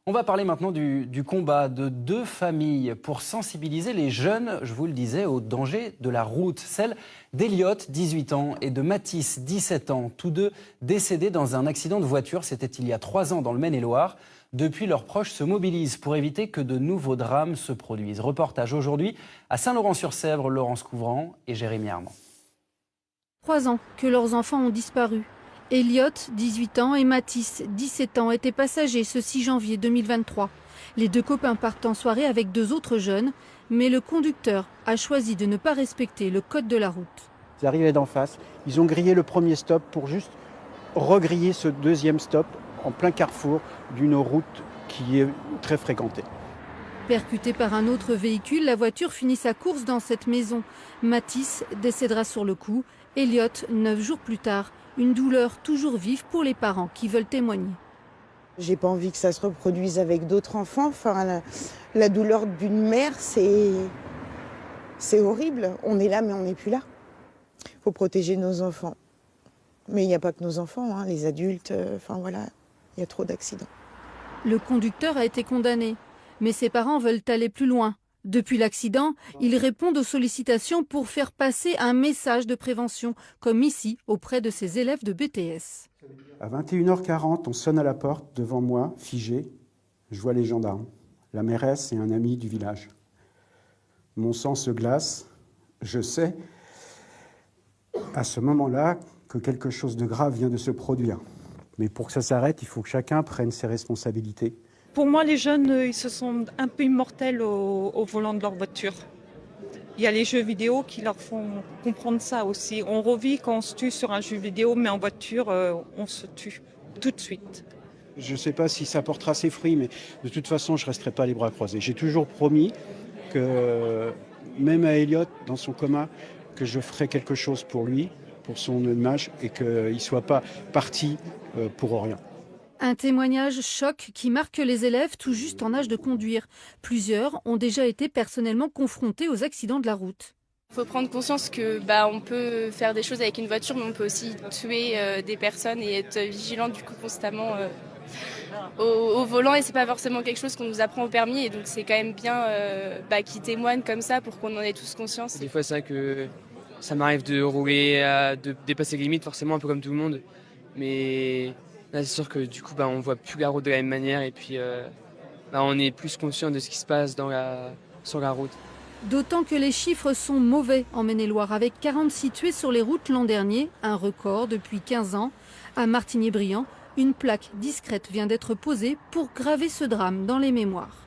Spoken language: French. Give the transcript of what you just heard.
On va parler maintenant du combat de deux familles pour sensibiliser les jeunes, je vous le disais, au danger de la route. Celle d'Eliot, 18 ans, et de Mathis, 17 ans, tous deux décédés dans un accident de voiture. C'était il y a 3 ans dans le Maine-et-Loire. Depuis, leurs proches se mobilisent pour éviter que de nouveaux drames se produisent. Reportage aujourd'hui à Saint-Laurent-sur-Sèvre, Laurence Couvrant et Jérémy Armand. 3 ans que leurs enfants ont disparu. Eliot, 18 ans, et Mathis, 17 ans, étaient passagers ce 6 janvier 2023. Les deux copains partent en soirée avec 2 autres jeunes, mais le conducteur a choisi de ne pas respecter le code de la route. Ils arrivaient d'en face, ils ont grillé le premier stop pour juste regriller ce deuxième stop en plein carrefour d'une route qui est très fréquentée. Percuté par un autre véhicule, la voiture finit sa course dans cette maison. Mathis décédera sur le coup. Eliot, 9 jours plus tard. Une douleur toujours vive pour les parents qui veulent témoigner. J'ai pas envie que ça se reproduise avec d'autres enfants. Enfin, la douleur d'une mère, c'est horrible. On est là, mais on n'est plus là. Il faut protéger nos enfants. Mais il n'y a pas que nos enfants, hein, les adultes. Enfin voilà, il y a trop d'accidents. Le conducteur a été condamné, mais ses parents veulent aller plus loin. Depuis l'accident, ils répondent aux sollicitations pour faire passer un message de prévention, comme ici, auprès de ces élèves de BTS. À 21h40, on sonne à la porte devant moi, figé. Je vois les gendarmes, la mairesse et un ami du village. Mon sang se glace. Je sais, à ce moment-là, que quelque chose de grave vient de se produire. Mais pour que ça s'arrête, il faut que chacun prenne ses responsabilités. Pour moi, les jeunes, ils se sentent un peu immortels au volant de leur voiture. Il y a les jeux vidéo qui leur font comprendre ça aussi. On revit quand on se tue sur un jeu vidéo, mais en voiture, on se tue tout de suite. Je ne sais pas si ça portera ses fruits, mais de toute façon, je ne resterai pas les bras croisés. J'ai toujours promis que, même à Eliot, dans son coma, que je ferai quelque chose pour lui, pour son image, et qu'il ne soit pas parti pour rien. Un témoignage choc qui marque les élèves tout juste en âge de conduire. Plusieurs ont déjà été personnellement confrontés aux accidents de la route. Il faut prendre conscience que on peut faire des choses avec une voiture, mais on peut aussi tuer des personnes et être vigilant du coup constamment au volant. Et c'est pas forcément quelque chose qu'on nous apprend au permis. Et donc c'est quand même bien qu'ils témoignent comme ça pour qu'on en ait tous conscience. Des fois c'est vrai que ça m'arrive de rouler, de dépasser les limites, forcément un peu comme tout le monde. Mais là, c'est sûr que du coup, on voit plus la route de la même manière et puis on est plus conscient de ce qui se passe sur la route. D'autant que les chiffres sont mauvais en Maine-et-Loire, avec 46 tués sur les routes l'an dernier, un record depuis 15 ans. À Martigny-Briand, une plaque discrète vient d'être posée pour graver ce drame dans les mémoires.